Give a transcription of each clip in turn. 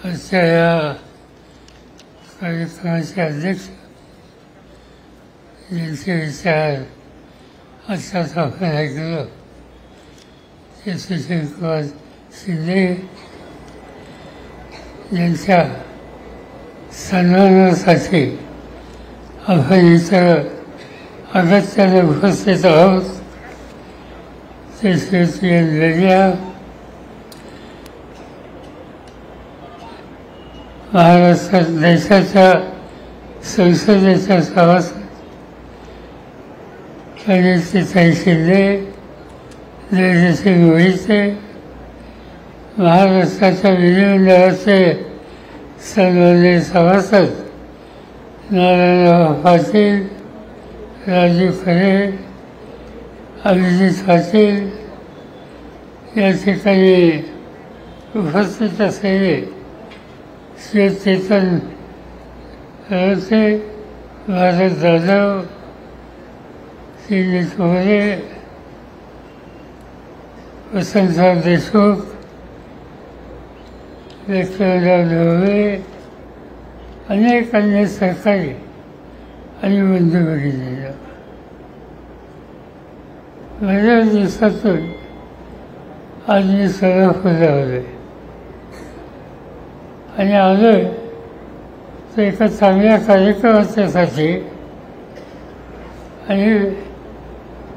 आजच्या या कार्यक्रमाचे अध्यक्ष ज्यांचे विचार आत्ताच आपण ऐकलं ते सुशीलकुमार शिंदे यांच्या सन्मानासाठी आपण इथं अगत्याने उपस्थित आहोत. ते श्री लढ्या महाराष्ट्र देशाच्या संसदेच्या सभासद प्रणितीताई शिंदे, जयसिंग मोहिते, महाराष्ट्राच्या विधिमंडळाचे सन्माननीय सभासद नारायणराव पाटील, राजू खरे, अभिजित पाटील या ठिकाणी उपस्थित असलेले श्री चेतन रवते, भारत जाधव, श्रीनित मोरे, वसंतराव देशमुख, लक्ष्मणराव ढोबळे, अनेक अन्य सरकारी आणि बंधू भगिनींना बऱ्याच दिवसातून आज मी सोलापूरला आलोय आणि आलोय तर एका चांगल्या कार्यक्रमाच्यासाठी. आणि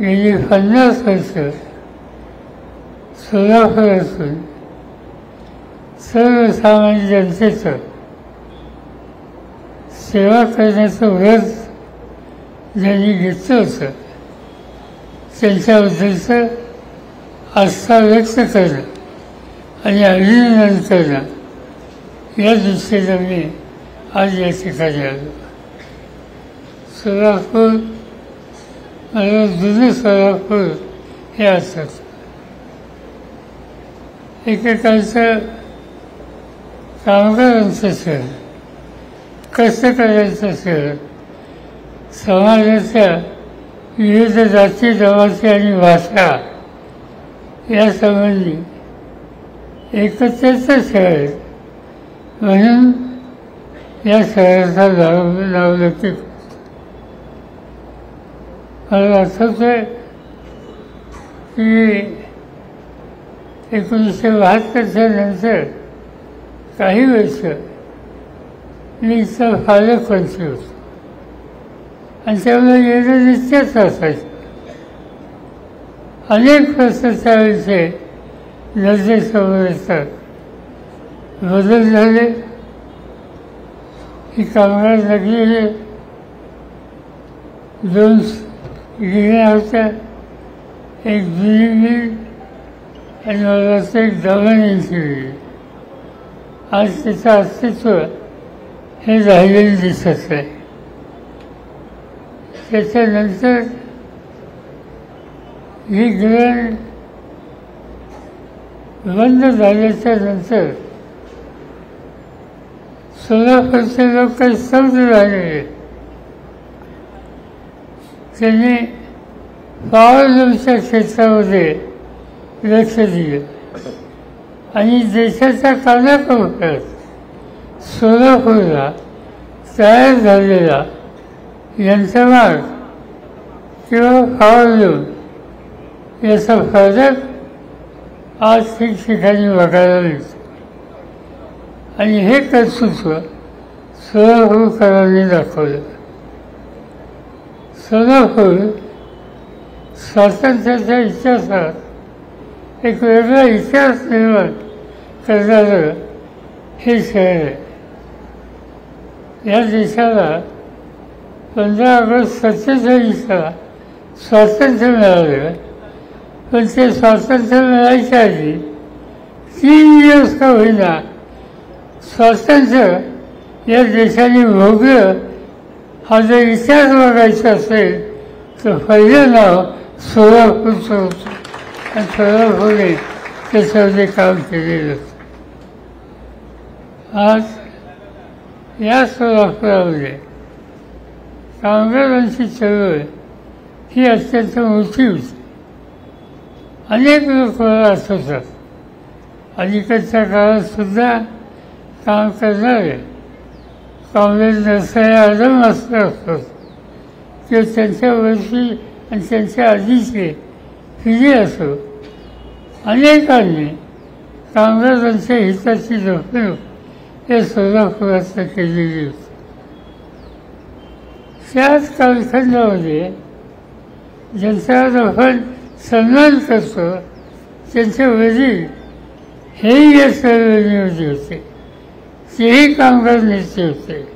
गेली 50 वर्ष सोलापुरातून सर्वसामान्य जनतेचं सेवा करण्याचं व्रत ज्यांनी घेतलं होतं त्यांच्याबद्दलचं आस्था व्यक्त करणं आणि अभिनंदन करणं या दृष्टीनं मी आज या ठिकाणी आलो. सोलापूर मला जुनं सोलापूर हे असतं. एकेकाळचं कामगारांचं शहर, कष्टकऱ्यांचं शहर, समाजाच्या विविध जाती जमाती आणि भाषा यासंबंधी एकतेचं शहर म्हणून या शहराचा नावलौकिक. मला आठवतंय की 1972च्या नंतर काही वर्ष मी इथं पालकमंत्री होतो आणि त्यामुळे येणं निश्चित असायचं. अनेक प्रश्न त्यावेळेचे नजरेसमोर येतात. बदल झाले, ही कामगार लागलेले 2 गिरण्या होत्या, एक जुनी मिल आणि मला वाटतं एक दवाखान्याची मिल. आज त्याचं अस्तित्व हे राहिलेलं दिसत नाही. त्याच्यानंतर ही गिरण बंद झाल्याच्या नंतर सोलापूरचे लोक काही समजून आलेले. त्यांनी पॉवरलूमच्या क्षेत्रामध्ये लक्ष दिलं आणि देशाच्या कानाकोपऱ्यात सोलापूरला तयार झालेला यंत्रमाग किंवा पॉवरलूम याचा फरक आज ठिकठिकाणी बघायला मिळतो. आणि हे कर्तृत्व सोलापूरकरांनी दाखवलं. सोलापूर स्वातंत्र्याच्या इतिहासात एक वेगळा इतिहास निर्माण करणारं हे शहर आहे. या देशाला 15 ऑगस्ट 47ला स्वातंत्र्य मिळालं, पण ते स्वातंत्र्य मिळायच्या आधी 3 दिवस का होईना स्वातंत्र्य या देशाने भोगलं. हा जर इतिहास बघायचा असेल तर पहिलं नाव सोलापूरचं होतं आणि सोलापूरने त्याच्यामध्ये काम केलेलं होतं. आज या सोलापुरामध्ये कामगारांची चळवळ ही अत्यंत मोठी होती. अनेक लोक मला आठवतात. अलीकडच्या काळात सुद्धा काम करणारे काँग्रेस नसणारे आदम असतात किंवा त्यांच्या वर्षी आणि त्यांच्या आधीचे पिढी असो अनेकांनी कामगारांच्या हिताची जपणूक या सोलापुरात केलेली होती. त्याच कालखंडामध्ये ज्यांचा आपण सन्मान करतो त्यांचे वडील हेही या चळवळीमध्ये होते, तेही कामगार नेते होते.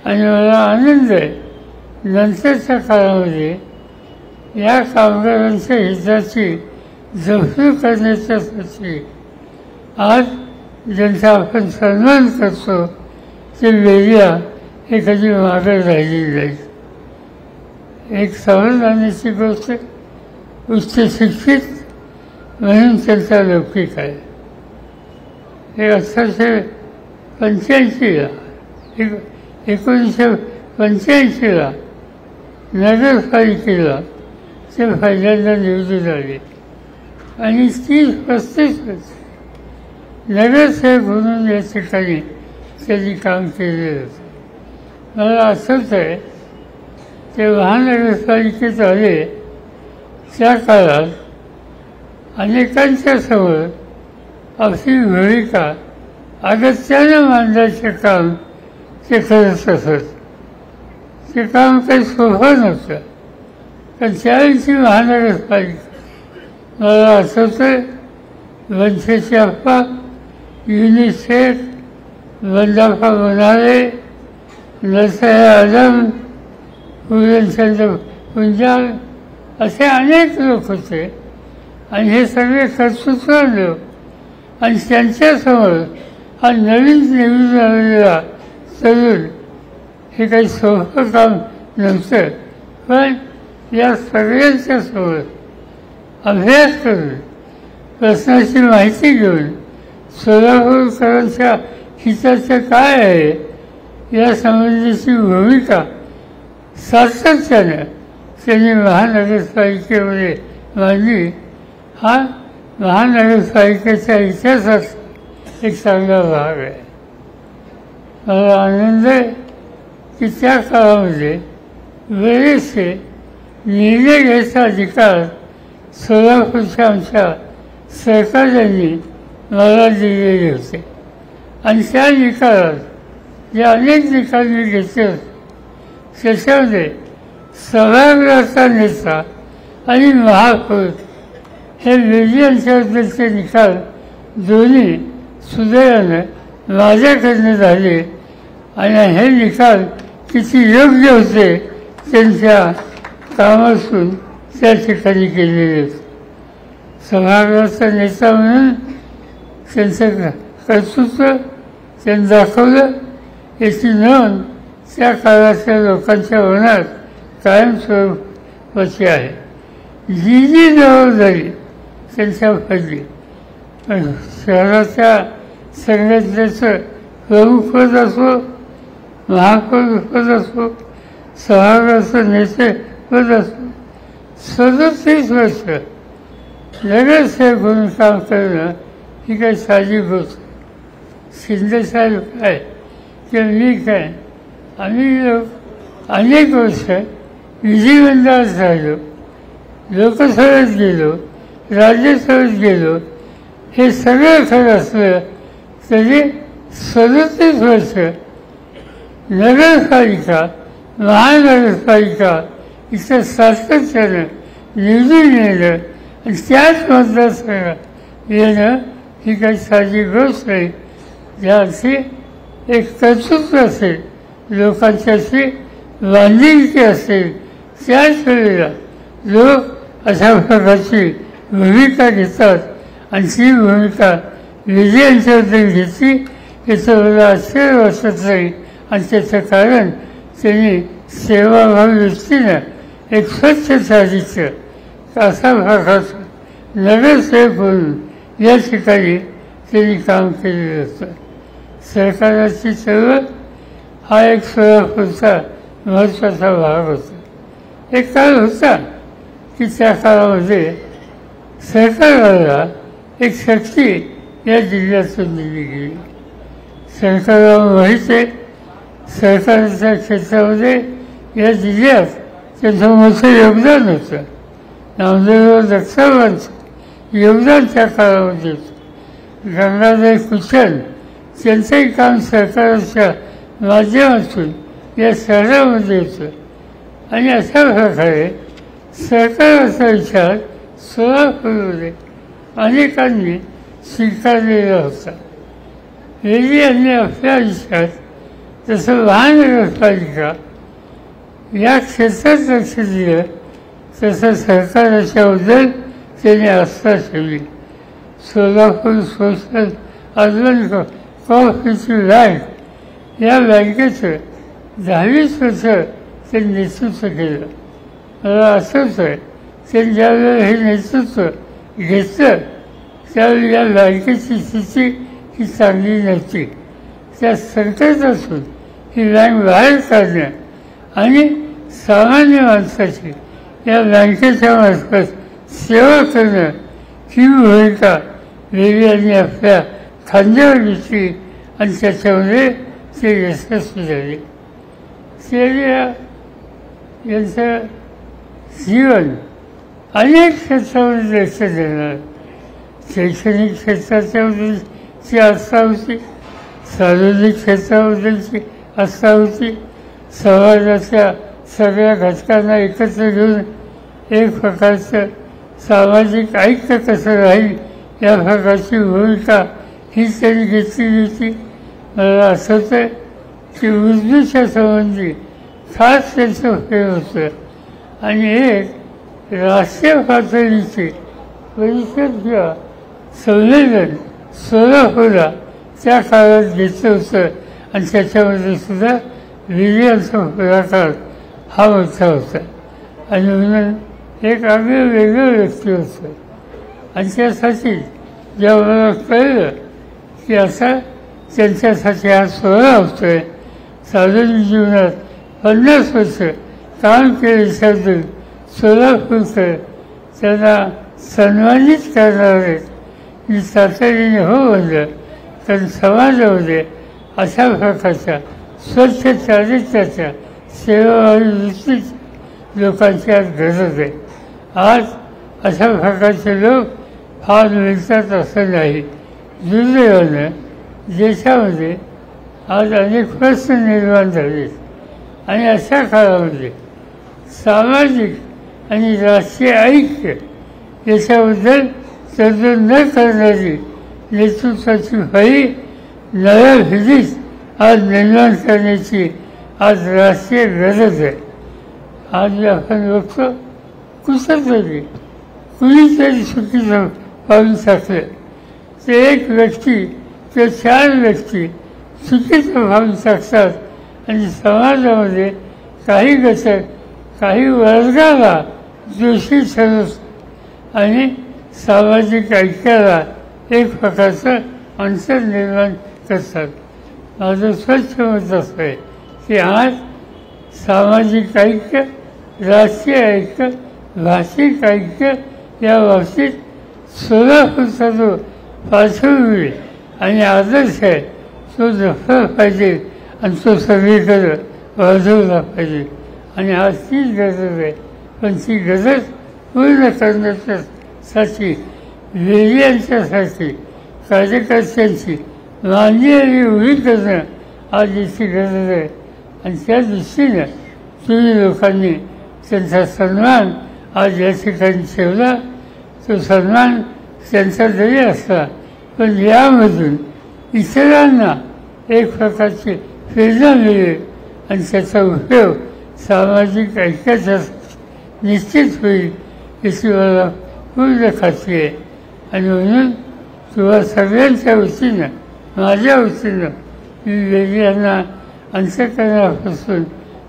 आणि मला आनंद आहे नंतरच्या काळामध्ये या कामगारांच्या हिताची जपणूक करण्याच्यासाठी आज ज्यांचा आपण सन्मान करतो ते वेगळ्या हे कधी मागे राहिलेली नाही. एक समाधानाची गोष्ट उच्च शिक्षित म्हणून त्यांचा लौकिक आहे. हे 1885ला 1985ला नगरपालिकेला ते पहिल्यांदा निवडून आले आणि 30-35 वर्ष नगरसेवक म्हणून या ठिकाणी त्यांनी काम केलेलं होतं. मला आठवत आहे ते महानगरपालिकेत आले त्या काळात अनेकांच्या समोर आपली भूमिका अगत्यानं मांडण्याचे काम ते करत असत. ते काम काही सोपं नव्हतं, पण त्यावेळीची महानगरपालिका मला आठवतं वंशेची अप्पा, युनिसेफ, वंदाफा बनारे, नरसया आदम, पूरणचंद्र पुंजाल असे अनेक लोक होते आणि हे सगळे कर्तृत्ववान लोक आणि त्यांच्यासमोर हा नवीन निवडून आलेला तरुण हे काही सोपं काम नव्हतं. पण या सगळ्यांच्या समोर अभ्यास करून प्रश्नाची माहिती घेऊन सोलापूरकरांच्या हिताचं काय आहे या संबंधीची भूमिका सातत्यानं त्यांनी महानगरपालिकेमध्ये मांडली. हा महानगरपालिकेच्या इतिहासात एक चांगला भाग आहे. मला आनंद आहे की त्या काळामध्ये बरेचसे निर्णय घ्यायचा अधिकार सोलापूरच्या आमच्या सरकारने मला दिलेले होते आणि त्या निकालात जे अनेक निकाल मी घेतले त्याच्यामध्ये सभागृहाचा नेता आणि महापौर हे यांच्याबद्दलचे निकाल दोन्ही सुदैवानं माझ्याकडनं झाले आणि हे निकाल किती योग्य होते त्यांच्या कामातून त्या ठिकाणी केलेले होते. सभागृहाचा नेता म्हणून त्यांचं कर्तृत्व त्यांनी दाखवलं याची नोंद त्या काळातल्या लोकांच्या मनात कायमस्वरूपाची आहे. जी जी जबाबदारी त्यांच्या पडली पण शहराच्या संघटनेचं प्रमुखपद असो, महापौरपद असो, सभागृहाचं नेतेपद असो, 37 वर्ष नगरसेवक म्हणून काम करणं ही काही साधी गोष्ट. शिंदेसाहेब काय किंवा मी काय आम्ही लोक अनेक वर्ष विधिमंडळात राहिलो, लोकसभेत गेलो, राज्यसभेत गेलो. हे सगळं खरं असलं तरी 37 वर्ष नगरपालिका महानगरपालिका इथं सातत्यानं निवडून येणं आणि त्याच मतदारसंघात येणं ही काही साधी गोष्ट नाही. ज्याची एक कर्तृत्व असेल, लोकांच्याशी बांधिलकी असेल, त्याच वेळेला लोक अशा प्रकारची भूमिका घेतात आणि ती भूमिका विजयांच्याबद्दल घेतली याचं मला आश्चर्य वाटत नाही. आणि त्याचं कारण त्यांनी सेवाभावी व्यक्तीनं एक स्वच्छताचं असा प्रकारचं नगरसेवक म्हणून या ठिकाणी त्यांनी काम केलेलं होतं. सरकाराची चळवळ हा एक सोलापूरचा महत्त्वाचा भाग होता. एक काळ होता की त्या काळामध्ये सरकारला एक शक्ती या जिल्ह्यातून दिली गेली. सरकारला माहीत आहे सरकारच्या क्षेत्रामध्ये या जिल्ह्यात त्यांचं मोठं योगदान होतं. नामदेवराव जगतापांचं योगदान त्या काळामध्ये होतं. गंगाधर कुशल त्यांचंही काम सरकारच्या माध्यमातून या शहरामध्ये होतं. आणि अशा प्रकारे सरकारचा विचार सोलापूरमध्ये अनेकांनी स्वीकारलेला होता. रेड्डी यांनी आपल्या आयुष्यात जसं महानगरपालिका या क्षेत्रात लक्ष दिलं तसं सरकाराच्याबद्दल त्यांनी आस्था ठेवली. Solapur social urban cooperative bank या बँकेचं 10-20 वर्ष त्यांनी नेतृत्व केलं. मला आठवतं आहे त्यांनी ज्यावेळेला हे नेतृत्व घेतलं त्यावेळी या बँकेची स्थिती ही चांगली नव्हती. त्या संकटातून ही बँक बाहेर काढणं आणि सामान्य माणसाची या बँकेच्या मार्फत सेवा करणं ही भूमिका रेड्डी यांनी आपल्या खांद्यावर घेतली आणि त्याच्यामध्ये ते यशस्वी झाले. यांचं जीवन अनेक क्षेत्रामध्ये लक्ष देणार. शैक्षणिक क्षेत्राच्याबद्दलची आस्था होती, सार्वजनिक क्षेत्राबद्दलची आस्था होती, समाजाच्या सगळ्या घटकांना एकत्र घेऊन एक प्रकारचं सामाजिक ऐक्य कसं राहील या प्रकारची भूमिका ही त्यांनी घेतलेली होती. मला आठवतं की उर्दूच्या संबंधी खास त्यांचं प्रेम होतं आणि एक राष्ट्रीय पातळीचे परिषद किंवा संमेलन सोलापूरला त्या काळात घेतलं होतं आणि त्याच्यामध्ये सुद्धा रेड्डी पुढाकार हा मोठा होता. आणि म्हणून एक आगळं वेगळं व्यक्ती होतं. आणि त्यासाठी जेव्हा मला कळलं की असा त्यांच्यासाठी हा सोहळा होतो आहे, सार्वजनिक जीवनात 50 वर्ष काम केल्याच्याबद्दल सोलापूरकर त्यांना सन्मानित करणार आहेत, मी तातडीने हो म्हणलं. कारण समाजामध्ये अशा प्रकारच्या स्वच्छ चारित्र्याच्या सेवाभावी वृत्तीत लोकांची आज गरज आहे. आज अशा प्रकारचे लोक फार मिळतात असं नाही. दुर्दैवानं देशामध्ये आज अनेक प्रश्न निर्माण झाले आणि अशा काळामध्ये सामाजिक आणि राष्ट्रीय ऐक्य याच्याबद्दल तरतूद न करणारी नेतृत्वाची फळी नव्या पिढीत आज निर्माण करण्याची आज राष्ट्रीय गरज आहे. आज आपण बघतो कुठंतरी कुणीतरी चुकीचं पाऊल टाकलं ते एक व्यक्ती ते 4 व्यक्ती चुकीचं पाऊल टाकतात आणि समाजामध्ये काही घटक काही वर्गाला दोषी ठरवतात आणि सामाजिक ऐक्याला एक प्रकारचं अंतर निर्माण करतात. माझं स्वच्छ मत असं आहे की आज सामाजिक ऐक्य, राष्ट्रीय ऐक्य, भाषिक ऐक्य या बाबतीत सोलापूरचा जो पार्श्वभूमी आणि आदर्श आहे तो जपला पाहिजे आणि तो सगळीकडे वाढवला पाहिजे. आणि आज तीच गरज आहे. पण ती गरज पूर्ण करण्यासाठी रेड्डी यांच्यासाठी कार्यकर्त्यांची मांडलेली उभी करणं आज याची गरज आहे. आणि त्या दृष्टीनं तुम्ही लोकांनी त्यांचा सन्मान आज या ठिकाणी ठेवला. तो सन्मान त्यांचा जरी असला पण यामधून इतरांना एक प्रकारची प्रेरणा मिळेल आणि त्याचा उपयोग सामाजिक ऐक्याचा निश्चित होईल याची मला पूर्ण खात्री आहे. आणि म्हणून तुम्हा सगळ्यांच्या वतीनं माझ्या वतीनं मी रेड्डी यांना अंतःकरणापासून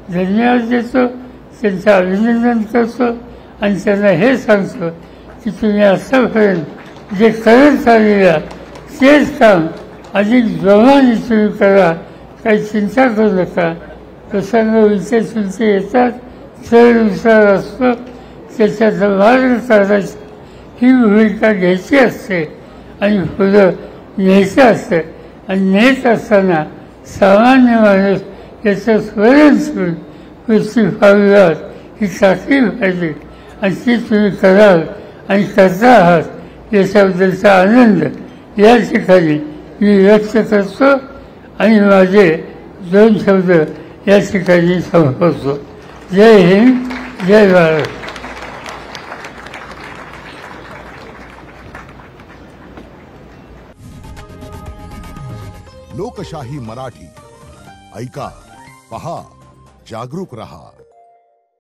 धन्यवाद देतो, त्यांचं अभिनंदन करतो आणि त्यांना हे सांगतो की तुम्ही आतापर्यंत जे करत आलेला तेच काम अधिक जोमाने तुम्ही करा. काही चिंता करू नका. प्रसंग विचार चिंते येतात, चढ उतार असतो, त्याच्यात मार्ग काढायचा ही भूमिका घ्यायची असते आणि पुढं न्यायचं असतं. आणि नेत असताना सामान्य माणूस याचं स्मरण करून कृती व्हावी ही चाचणी पाहिजे आणि ती तुम्ही कराल आणि करता आहात याच्याबद्दलचा आनंद या ठिकाणी मी व्यक्त करतो आणि माझे 2 शब्द या ठिकाणी संपवतो. जय हिंद, जय भारत. लोकशाही मराठी ऐका, पहा, जागरूक रहा.